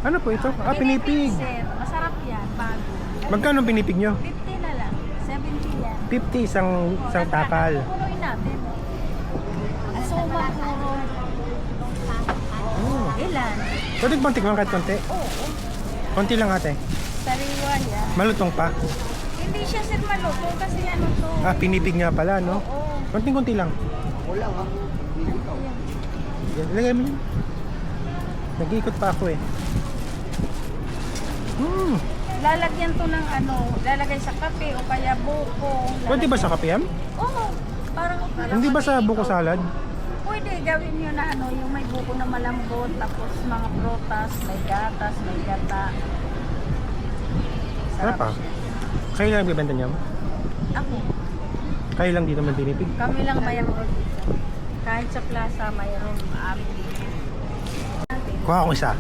Ano po ito? Ah, pinipig. Sir, masarap yan, bago. Magkano ang pinipig nyo? 50 na lang, 70 yan. 50 isang takal. Pupunuin natin. Asuma puro. Oh. Ilan? Pwede bang tikman kahit konti? Oo. Konti lang ate. Sariwa yan. Malutong pa. Hindi siya sir malutong kasi ano to. Ah, pinipig nga pala, no? Oo. Konting-konti lang. Wala nga. Yan, ilagay mo yun. Nag-iikot pa ako eh. Lalagyan to ng ano, lalagay sa kape o kaya buko. Pwede ba sa kape yan? Oo. Parang Hindi ba sa buko salad? Pwede gawin nyo na ano, yung may buko na malambot, tapos mga prutas, may gatas, may gata. Sarap ah. Kayo lang nagbibenta niya? Ako, Kayo lang dito man pinipig? kami lang mayroon. Kahit sa plaza, mayroon amin dito. Kuha ako isa.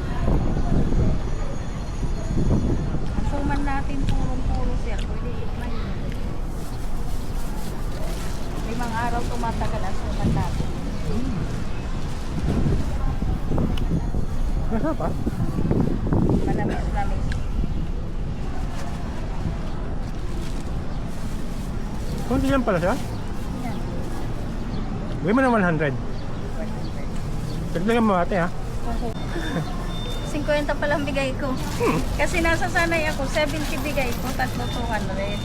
Ang suman natin purong-puro sir, pwede ikman yun. 5 araw tumatagal ang suman natin. Masarap ah. Manamis-namis. Kunti lang pala siya. Yan. Gawin mo ng 100. Dagdagan mo ate ha. 50 pa lang bigay ko. Kasi nasasanay ako, 70 bigay ko, 3,200.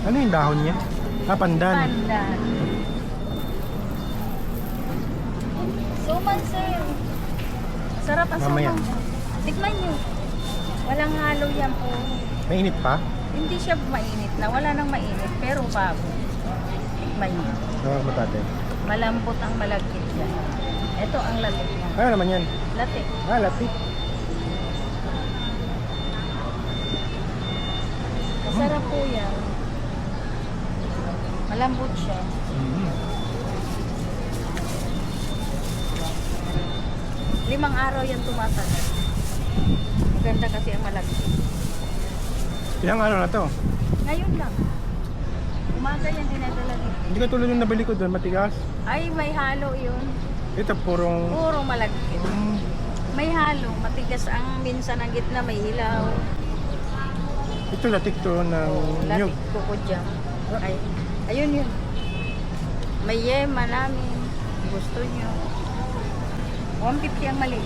Ano yung dahon niya? Ah, pandan. Pandan. Suman sir. Sarap ang Mamaya. suman. Tikman nyo. Walang halo yan po. Mainit pa? Hindi siya mainit na. Wala nang mainit. Pero bago. Tikman nyo. Oo, matate. Malambot ang malagkit yan. Ito ang latik niya. Ano naman yan? Latik. Ah, latik. Masarap po yan. Malambot siya. Mm. 5 araw yan tumatagal. Maganda kasi ang malagkit. Ilang araw na to? Ngayon lang. Umaga yan dinadala dito. Hindi ka tulad yung nabili ko doon, matigas. Ay, may halo yun. Ito purong... Puro malagkit. May halo. Matigas ang minsan ang gitna, may hilaw. Ito latik to ng Latik nyug. kuko jam. Ay, ayun yun. May yema namin. Gusto nyo. 150 ang maliit.